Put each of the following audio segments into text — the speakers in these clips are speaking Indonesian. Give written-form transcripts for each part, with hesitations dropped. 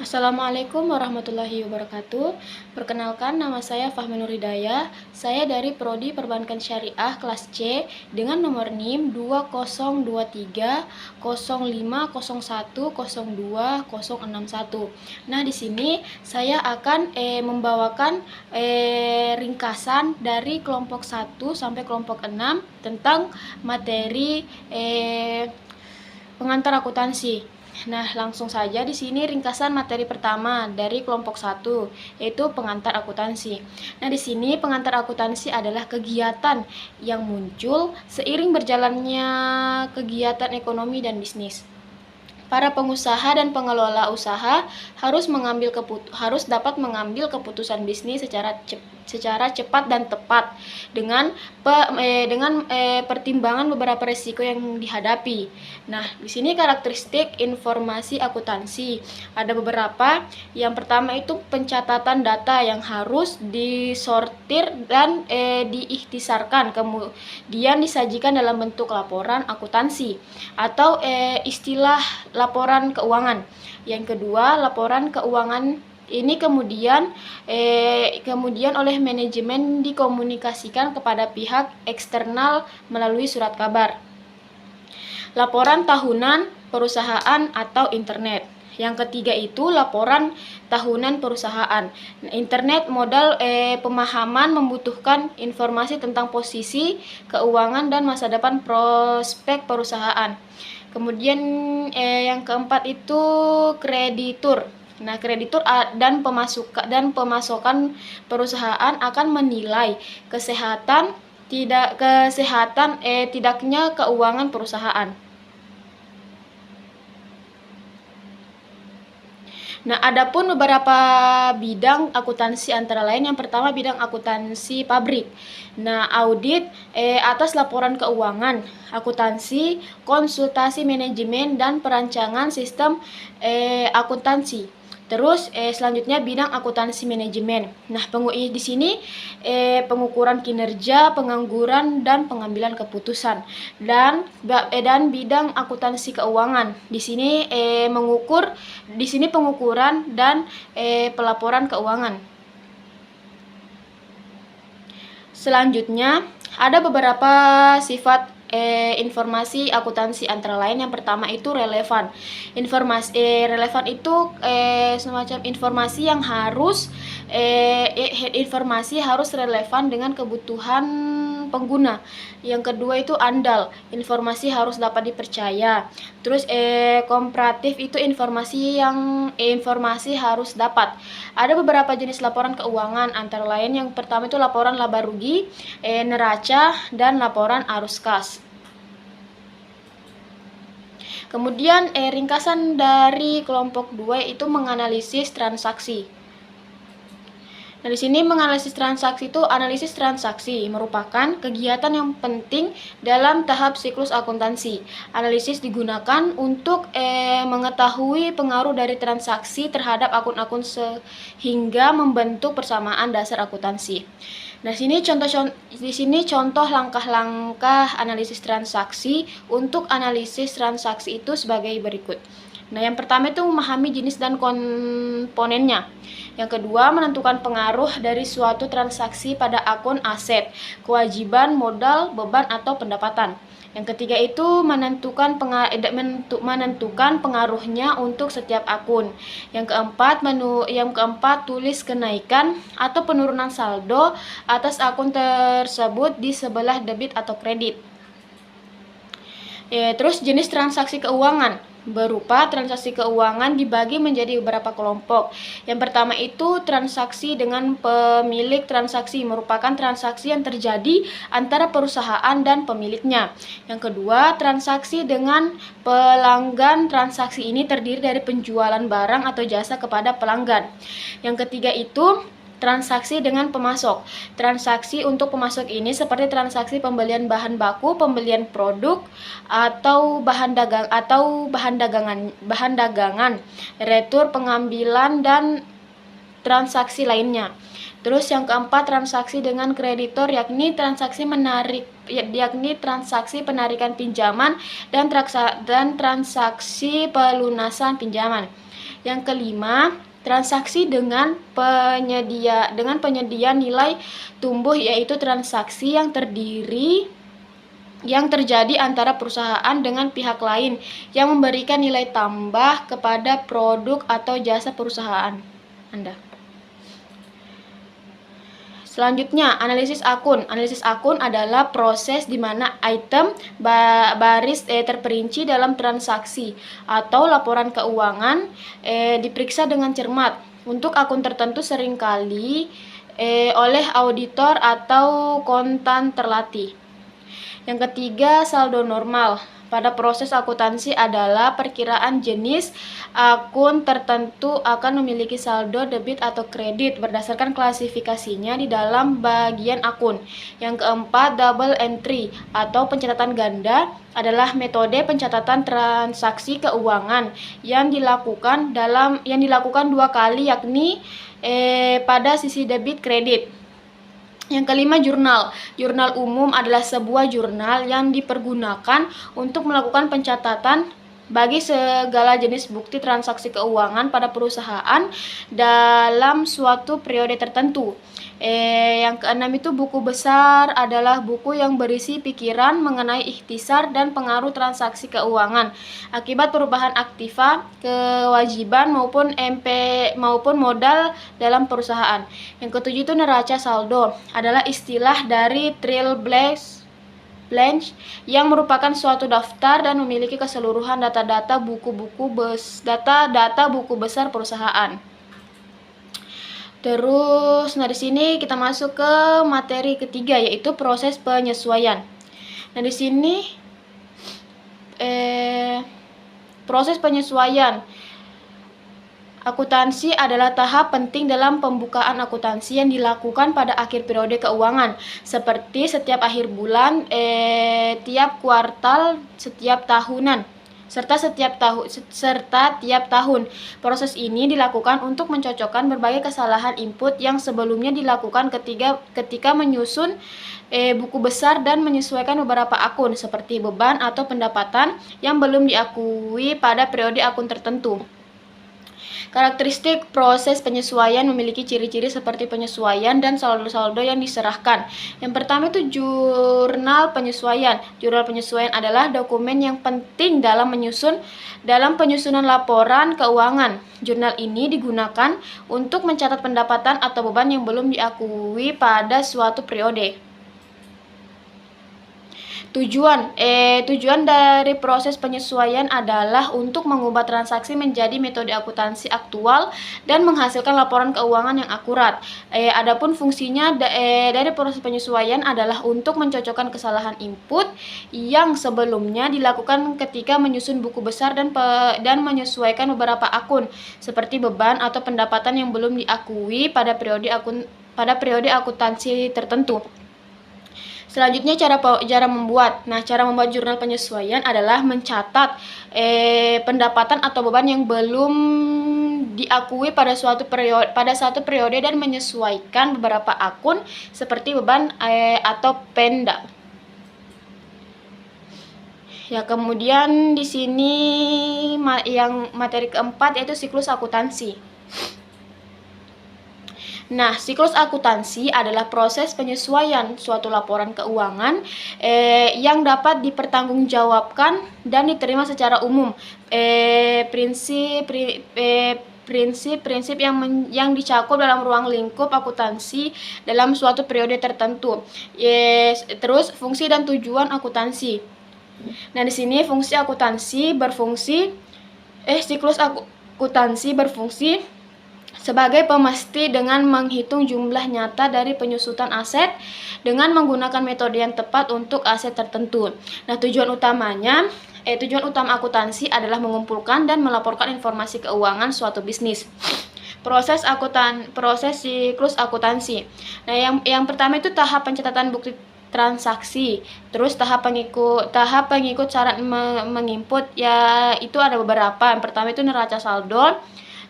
Assalamualaikum warahmatullahi wabarakatuh. Perkenalkan, nama saya Fahmi Nur Hidayah. Saya dari Prodi Perbankan Syariah kelas C dengan nomor NIM 2023 0501 02 061. Nah, di sini saya akan membawakan ringkasan dari kelompok 1 sampai kelompok 6 tentang materi pengantar akuntansi. Nah, langsung saja di sini ringkasan materi pertama dari kelompok 1, yaitu pengantar akuntansi. Nah, di sini pengantar akuntansi adalah kegiatan yang muncul seiring berjalannya kegiatan ekonomi dan bisnis. Para pengusaha dan pengelola usaha harus dapat mengambil keputusan bisnis secara cepat dan tepat dengan pertimbangan beberapa risiko yang dihadapi. Nah, di sini karakteristik informasi akuntansi ada beberapa. Yang pertama itu pencatatan data yang harus disortir dan diikhtisarkan, kemudian disajikan dalam bentuk laporan akuntansi atau istilah laporan keuangan. Yang kedua, laporan keuangan ini kemudian oleh manajemen dikomunikasikan kepada pihak eksternal melalui surat kabar. Laporan tahunan perusahaan atau internet. Yang ketiga itu laporan tahunan perusahaan. Internet modal pemahaman membutuhkan informasi tentang posisi keuangan dan masa depan prospek perusahaan. Kemudian yang keempat itu kreditur. Nah, kreditur dan pemasokan perusahaan akan menilai tidaknya keuangan perusahaan. Nah, adapun beberapa bidang akuntansi antara lain, yang pertama bidang akuntansi pabrik. Nah, audit atas laporan keuangan, akuntansi, konsultasi manajemen dan perancangan sistem akuntansi. Terus selanjutnya bidang akuntansi manajemen. Nah, di sini pengukuran kinerja, pengangguran dan pengambilan keputusan. Dan bidang akuntansi keuangan. Di sini pengukuran dan pelaporan keuangan. Selanjutnya ada beberapa sifat informasi akuntansi antara lain. Yang pertama itu relevan. Relevan itu semacam informasi yang harus relevan dengan kebutuhan pengguna. Yang kedua itu andal, informasi harus dapat dipercaya. Terus komparatif itu informasi harus dapat. Ada beberapa jenis laporan keuangan antara lain, yang pertama itu laporan laba rugi, neraca, dan laporan arus kas. Kemudian ringkasan dari kelompok 2 itu menganalisis transaksi. Nah, di sini menganalisis transaksi itu, analisis transaksi merupakan kegiatan yang penting dalam tahap siklus akuntansi. Analisis digunakan untuk mengetahui pengaruh dari transaksi terhadap akun-akun sehingga membentuk persamaan dasar akuntansi. Nah, di sini contoh langkah-langkah analisis transaksi. Untuk analisis transaksi itu sebagai berikut. Nah, yang pertama itu memahami jenis dan komponennya. Yang kedua, menentukan pengaruh dari suatu transaksi pada akun aset, kewajiban, modal, beban, atau pendapatan. Yang ketiga itu menentukan pengaruhnya untuk setiap akun. Yang keempat, tulis kenaikan atau penurunan saldo atas akun tersebut di sebelah debit atau kredit. Terus jenis transaksi keuangan berupa transaksi keuangan dibagi menjadi beberapa kelompok. Yang pertama itu transaksi dengan pemilik transaksi, merupakan transaksi yang terjadi antara perusahaan dan pemiliknya. Yang kedua, transaksi dengan pelanggan. Transaksi ini terdiri dari penjualan barang atau jasa kepada pelanggan. Yang ketiga itu transaksi dengan pemasok. Transaksi untuk pemasok ini seperti transaksi pembelian bahan baku, pembelian produk atau bahan dagangan, retur pengambilan dan transaksi lainnya. Terus yang keempat, transaksi dengan kreditor, yakni transaksi penarikan pinjaman dan transaksi pelunasan pinjaman. Yang kelima, transaksi dengan penyedia nilai tumbuh, yaitu transaksi yang terjadi antara perusahaan dengan pihak lain yang memberikan nilai tambah kepada produk atau jasa perusahaan Anda. Selanjutnya, analisis akun. Analisis akun adalah proses di mana item baris terperinci dalam transaksi atau laporan keuangan diperiksa dengan cermat. Untuk akun tertentu seringkali oleh auditor atau kontan terlatih. Yang ketiga, saldo normal. Pada proses akuntansi adalah perkiraan jenis akun tertentu akan memiliki saldo debit atau kredit berdasarkan klasifikasinya di dalam bagian akun. Yang keempat, double entry atau pencatatan ganda adalah metode pencatatan transaksi keuangan yang dilakukan dua kali, yakni pada sisi debit kredit. Yang kelima, jurnal. Jurnal umum adalah sebuah jurnal yang dipergunakan untuk melakukan pencatatan bagi segala jenis bukti transaksi keuangan pada perusahaan dalam suatu periode tertentu. Yang keenam itu buku besar adalah buku yang berisi pikiran mengenai ikhtisar dan pengaruh transaksi keuangan akibat perubahan aktiva, kewajiban maupun modal dalam perusahaan. Yang ketujuh itu neraca saldo adalah istilah dari trial balance yang merupakan suatu daftar dan memiliki keseluruhan data buku besar perusahaan. Terus, di sini kita masuk ke materi ketiga, yaitu proses penyesuaian. Di sini proses penyesuaian akuntansi adalah tahap penting dalam pembukaan akuntansi yang dilakukan pada akhir periode keuangan, seperti setiap akhir bulan, tiap kuartal, setiap tahunan, serta tiap tahun. Proses ini dilakukan untuk mencocokkan berbagai kesalahan input yang sebelumnya dilakukan ketika menyusun buku besar dan menyesuaikan beberapa akun seperti beban atau pendapatan yang belum diakui pada periode akun tertentu. Karakteristik proses penyesuaian memiliki ciri-ciri seperti penyesuaian dan saldo-saldo yang diserahkan. Yang pertama itu jurnal penyesuaian. Jurnal penyesuaian adalah dokumen yang penting dalam penyusunan laporan keuangan. Jurnal ini digunakan untuk mencatat pendapatan atau beban yang belum diakui pada suatu periode. Tujuan dari proses penyesuaian adalah untuk mengubah transaksi menjadi metode akuntansi aktual dan menghasilkan laporan keuangan yang akurat. Adapun fungsinya dari proses penyesuaian adalah untuk mencocokkan kesalahan input yang sebelumnya dilakukan ketika menyusun buku besar dan menyesuaikan beberapa akun seperti beban atau pendapatan yang belum diakui pada periode akuntansi tertentu. Selanjutnya cara membuat. Cara membuat jurnal penyesuaian adalah mencatat pendapatan atau beban yang belum diakui pada satu periode dan menyesuaikan beberapa akun seperti beban atau penda. Ya, kemudian di sini yang materi keempat yaitu siklus akuntansi. Siklus akuntansi adalah proses penyesuaian suatu laporan keuangan yang dapat dipertanggungjawabkan dan diterima secara umum. Prinsip-prinsip yang dicakup dalam ruang lingkup akuntansi dalam suatu periode tertentu. Terus fungsi dan tujuan akuntansi. Di sini fungsi akuntansi siklus akuntansi berfungsi sebagai pemasti dengan menghitung jumlah nyata dari penyusutan aset dengan menggunakan metode yang tepat untuk aset tertentu. Tujuan utama akuntansi adalah mengumpulkan dan melaporkan informasi keuangan suatu bisnis. Proses siklus akuntansi. Yang pertama itu tahap pencatatan bukti transaksi. Terus tahap pengikut syarat menginput, itu ada beberapa. Yang pertama itu neraca saldo,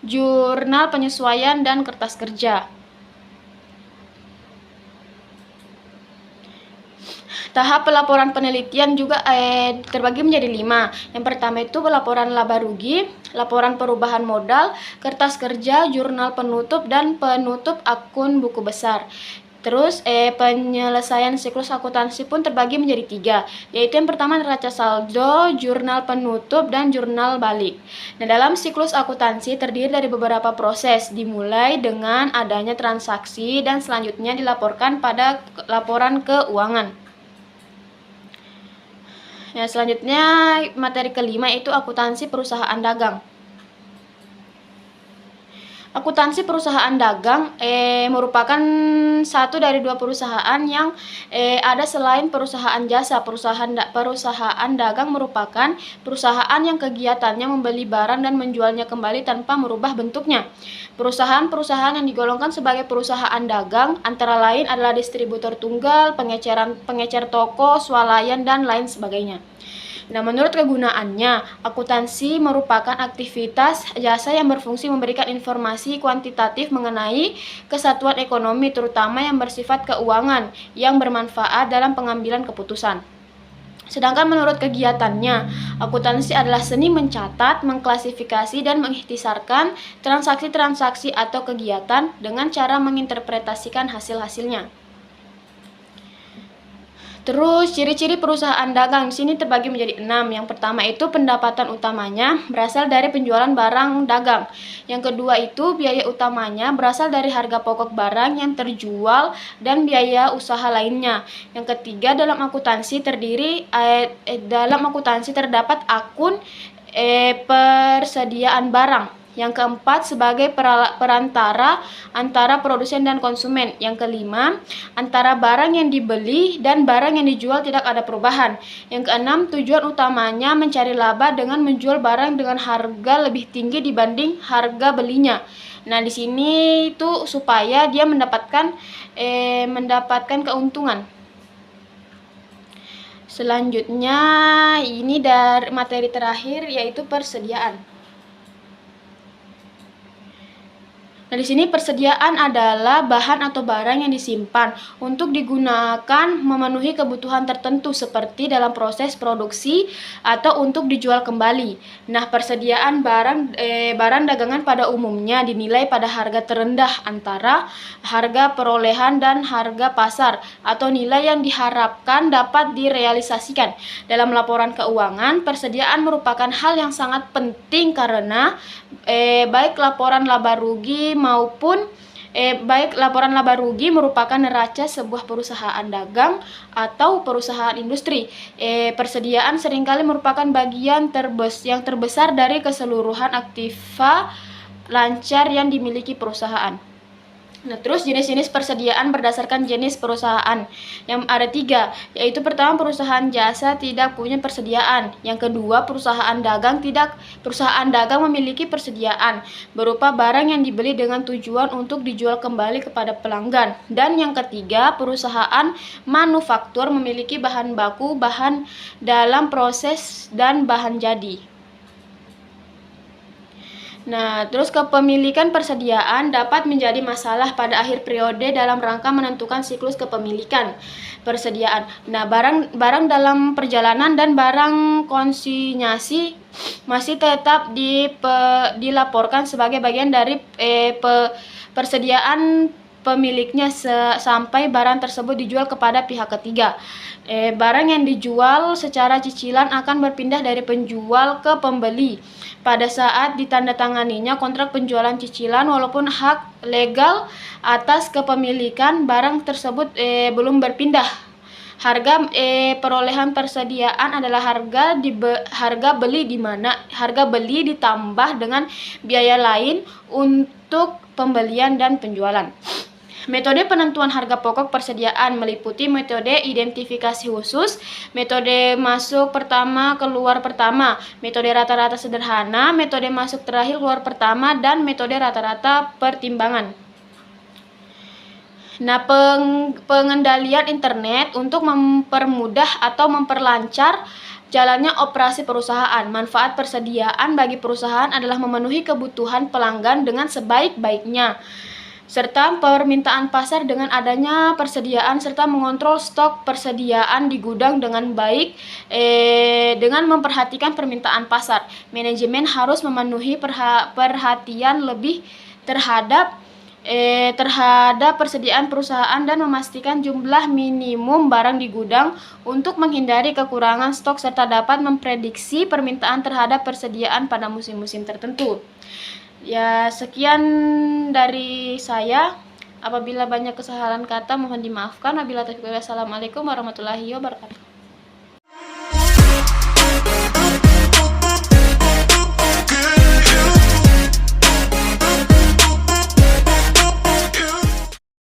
jurnal penyesuaian, dan kertas kerja. Tahap pelaporan penelitian juga terbagi menjadi 5. Yang pertama itu pelaporan laba rugi, laporan perubahan modal, kertas kerja, jurnal penutup, dan penutup akun buku besar. Terus penyelesaian siklus akuntansi pun terbagi menjadi 3, yaitu yang pertama neraca saldo, jurnal penutup, dan jurnal balik. Nah, dalam siklus akuntansi terdiri dari beberapa proses, dimulai dengan adanya transaksi dan selanjutnya dilaporkan pada laporan keuangan. Nah, selanjutnya materi kelima itu akuntansi perusahaan dagang. Akuntansi perusahaan dagang merupakan satu dari 2 perusahaan yang ada selain perusahaan jasa. Perusahaan dagang merupakan perusahaan yang kegiatannya membeli barang dan menjualnya kembali tanpa merubah bentuknya. Perusahaan-perusahaan yang digolongkan sebagai perusahaan dagang antara lain adalah distributor tunggal, pengecer toko, swalayan, dan lain sebagainya. Nah, menurut kegunaannya, akuntansi merupakan aktivitas jasa yang berfungsi memberikan informasi kuantitatif mengenai kesatuan ekonomi, terutama yang bersifat keuangan, yang bermanfaat dalam pengambilan keputusan. Sedangkan menurut kegiatannya, akuntansi adalah seni mencatat, mengklasifikasi, dan mengikhtisarkan transaksi-transaksi atau kegiatan dengan cara menginterpretasikan hasil-hasilnya. Terus ciri-ciri perusahaan dagang di sini terbagi menjadi 6. Yang pertama itu pendapatan utamanya berasal dari penjualan barang dagang. Yang kedua itu biaya utamanya berasal dari harga pokok barang yang terjual dan biaya usaha lainnya. Yang ketiga, dalam akuntansi terdapat akun persediaan barang. Yang keempat, sebagai perantara antara produsen dan konsumen. Yang kelima, antara barang yang dibeli dan barang yang dijual tidak ada perubahan. Yang keenam, tujuan utamanya mencari laba dengan menjual barang dengan harga lebih tinggi dibanding harga belinya. Nah, di sini itu supaya dia mendapatkan keuntungan. Selanjutnya, ini dari materi terakhir yaitu persediaan. Nah, di sini persediaan adalah bahan atau barang yang disimpan untuk digunakan memenuhi kebutuhan tertentu seperti dalam proses produksi atau untuk dijual kembali. Nah, persediaan barang dagangan pada umumnya dinilai pada harga terendah antara harga perolehan dan harga pasar atau nilai yang diharapkan dapat direalisasikan. Dalam laporan keuangan, persediaan merupakan hal yang sangat penting karena baik laporan laba rugi merupakan neraca sebuah perusahaan dagang atau perusahaan industri. Persediaan seringkali merupakan bagian yang terbesar dari keseluruhan aktiva lancar yang dimiliki perusahaan. Nah, terus jenis-jenis persediaan berdasarkan jenis perusahaan yang ada 3, yaitu pertama perusahaan jasa tidak punya persediaan, yang kedua perusahaan dagang memiliki persediaan berupa barang yang dibeli dengan tujuan untuk dijual kembali kepada pelanggan, dan yang ketiga perusahaan manufaktur memiliki bahan baku, bahan dalam proses, dan bahan jadi. Nah, terus kepemilikan persediaan dapat menjadi masalah pada akhir periode dalam rangka menentukan siklus kepemilikan persediaan. Nah, barang dalam perjalanan dan barang konsinyasi masih tetap dilaporkan sebagai bagian dari persediaan pemiliknya sampai barang tersebut dijual kepada pihak ketiga. Barang yang dijual secara cicilan akan berpindah dari penjual ke pembeli pada saat ditandatanganinya kontrak penjualan cicilan, walaupun hak legal atas kepemilikan barang tersebut belum berpindah. Harga perolehan persediaan adalah harga beli, di mana harga beli ditambah dengan biaya lain untuk pembelian dan penjualan. Metode penentuan harga pokok persediaan meliputi metode identifikasi khusus, metode masuk pertama keluar pertama, metode rata-rata sederhana, metode masuk terakhir keluar pertama, dan metode rata-rata pertimbangan. Nah, pengendalian internet untuk mempermudah atau memperlancar jalannya operasi perusahaan. Manfaat persediaan bagi perusahaan adalah memenuhi kebutuhan pelanggan dengan sebaik-baiknya. serta permintaan pasar dengan adanya persediaan serta mengontrol stok persediaan di gudang dengan baik dengan memperhatikan permintaan pasar. Manajemen harus memenuhi perhatian lebih terhadap persediaan perusahaan dan memastikan jumlah minimum barang di gudang untuk menghindari kekurangan stok serta dapat memprediksi permintaan terhadap persediaan pada musim-musim tertentu. Ya, sekian dari saya. Apabila banyak kesalahan kata mohon dimaafkan. Wabillahi taufiq. Assalamualaikum warahmatullahi wabarakatuh.